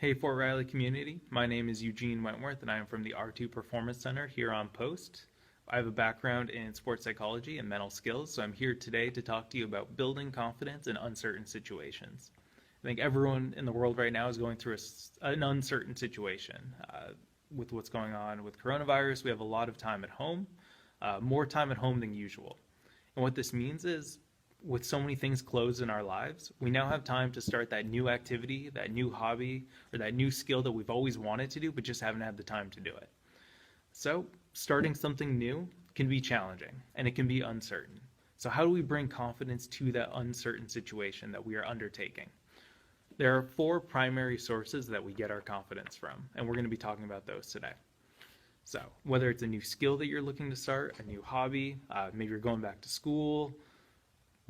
Hey Fort Riley community, my name is Eugene Wentworth and I am from the R2 Performance Center here on Post. I have a background in sports psychology and mental skills, so I'm here today to talk to you about building confidence in uncertain situations. I think everyone in the world right now is going through an uncertain situation. With what's going on with coronavirus, we have a lot of time at home, more time at home than usual. And what this means is with so many things closed in our lives, we now have time to start that new activity, that new hobby, or that new skill that we've always wanted to do, but just haven't had the time to do it. So, starting something new can be challenging and it can be uncertain. So, how do we bring confidence to that uncertain situation that we are undertaking? There are four primary sources that we get our confidence from, and we're going to be talking about those today. So, whether it's a new skill that you're looking to start, a new hobby, maybe you're going back to school,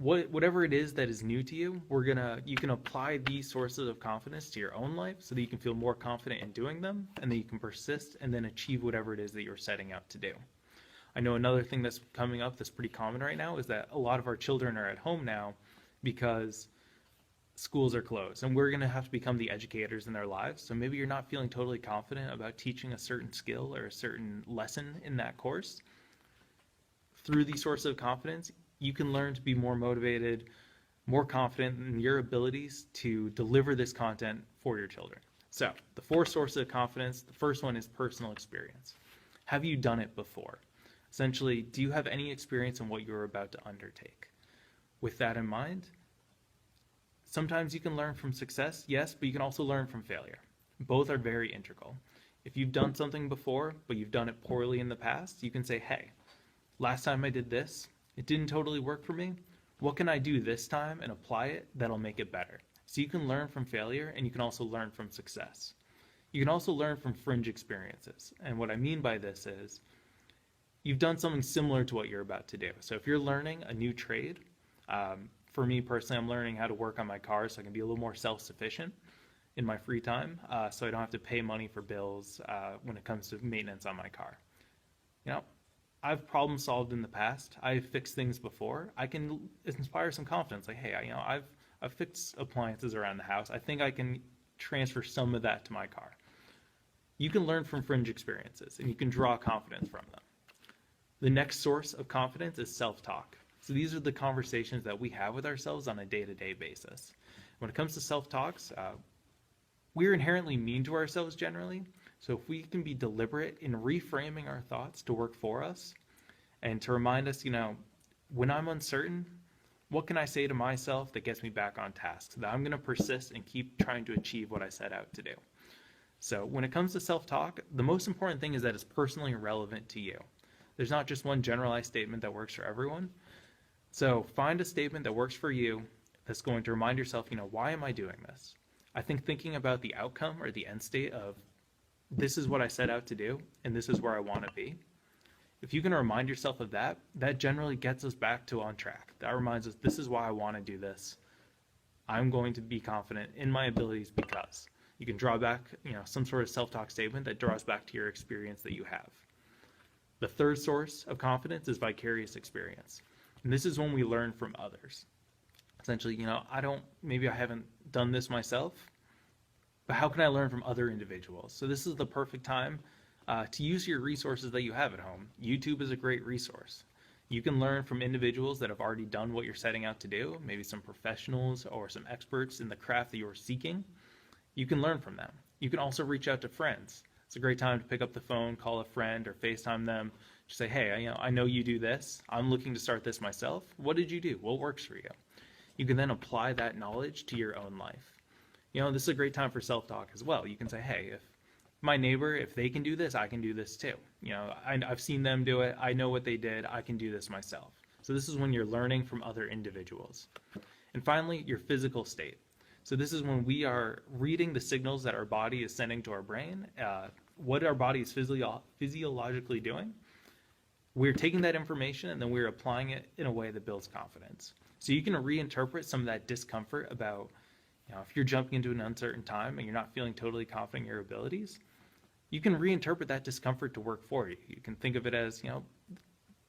whatever it is that is new to you, you can apply these sources of confidence to your own life so that you can feel more confident in doing them and then you can persist and then achieve whatever it is that you're setting out to do. I know another thing that's coming up that's pretty common right now is that a lot of our children are at home now because schools are closed and we're going to have to become the educators in their lives. So maybe you're not feeling totally confident about teaching a certain skill or a certain lesson in that course. Through these sources of confidence, you can learn to be more motivated, more confident in your abilities to deliver this content for your children. So, the four sources of confidence, the first one is personal experience. Have you done it before? Essentially, do you have any experience in what you're about to undertake? With that in mind, sometimes you can learn from success, yes, but you can also learn from failure. Both are very integral. If you've done something before, but you've done it poorly in the past, you can say, hey, last time I did this, it didn't totally work for me. What can I do this time and apply it that'll make it better? So you can learn from failure and you can also learn from success. You can also learn from fringe experiences. And what I mean by this is you've done something similar to what you're about to do. So if you're learning a new trade, for me personally, I'm learning how to work on my car so I can be a little more self-sufficient in my free time so I don't have to pay money for bills when it comes to maintenance on my car. You know, I've problem solved in the past. I've fixed things before. I can inspire some confidence. Like, hey, I've fixed appliances around the house. I think I can transfer some of that to my car. You can learn from fringe experiences, and you can draw confidence from them. The next source of confidence is self-talk. So these are the conversations that we have with ourselves on a day-to-day basis. When it comes to self-talks, we're inherently mean to ourselves generally. So if we can be deliberate in reframing our thoughts to work for us and to remind us, when I'm uncertain, what can I say to myself that gets me back on task? So that I'm going to persist and keep trying to achieve what I set out to do. So when it comes to self-talk, the most important thing is that it's personally relevant to you. There's not just one generalized statement that works for everyone. So find a statement that works for you that's going to remind yourself, why am I doing this? I think thinking about the outcome or the end state of this is what I set out to do, and this is where I want to be. If you can remind yourself of that, that generally gets us back to on track. That reminds us, this is why I want to do this. I'm going to be confident in my abilities because. You can draw back, some sort of self-talk statement that draws back to your experience that you have. The third source of confidence is vicarious experience. And this is when we learn from others. Essentially, maybe I haven't done this myself, but how can I learn from other individuals? So this is the perfect time to use your resources that you have at home. YouTube is a great resource. You can learn from individuals that have already done what you're setting out to do, maybe some professionals or some experts in the craft that you're seeking. You can learn from them. You can also reach out to friends. It's a great time to pick up the phone, call a friend, or FaceTime them. Just say, hey, I know you do this. I'm looking to start this myself. What did you do? What works for you? You can then apply that knowledge to your own life. This is a great time for self-talk as well. You can say, hey, if my neighbor, if they can do this, I can do this too. I've seen them do it. I know what they did. I can do this myself. So this is when you're learning from other individuals. And finally, your physical state. So this is when we are reading the signals that our body is sending to our brain, what our body is physiologically doing. We're taking that information and then we're applying it in a way that builds confidence. So you can reinterpret some of that discomfort about if you're jumping into an uncertain time and you're not feeling totally confident in your abilities, you can reinterpret that discomfort to work for you. You can think of it as,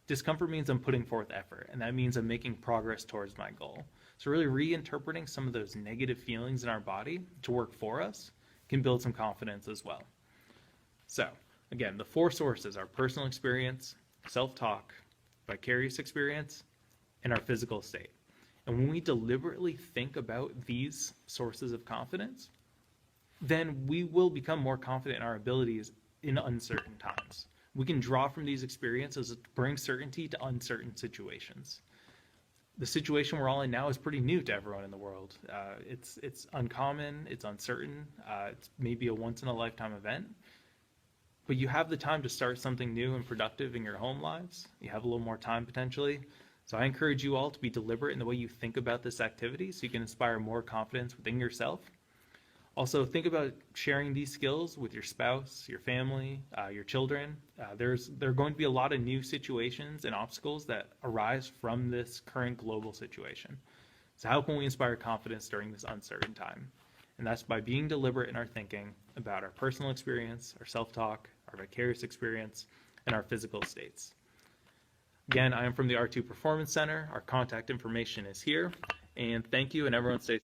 discomfort means I'm putting forth effort, and that means I'm making progress towards my goal. So really reinterpreting some of those negative feelings in our body to work for us can build some confidence as well. So again, the 4 sources are personal experience, self-talk, vicarious experience, and our physical state. And when we deliberately think about these sources of confidence, then we will become more confident in our abilities in uncertain times. We can draw from these experiences to bring certainty to uncertain situations. The situation we're all in now is pretty new to everyone in the world. It's uncommon, it's uncertain, it's maybe a once-in-a-lifetime event, but you have the time to start something new and productive in your home lives. You have a little more time potentially. So I encourage you all to be deliberate in the way you think about this activity so you can inspire more confidence within yourself. Also, think about sharing these skills with your spouse, your family, your children. There are going to be a lot of new situations and obstacles that arise from this current global situation. So how can we inspire confidence during this uncertain time? And that's by being deliberate in our thinking about our personal experience, our self-talk, our vicarious experience, and our physical states. Again, I am from the R2 Performance Center. Our contact information is here. And thank you, and everyone stay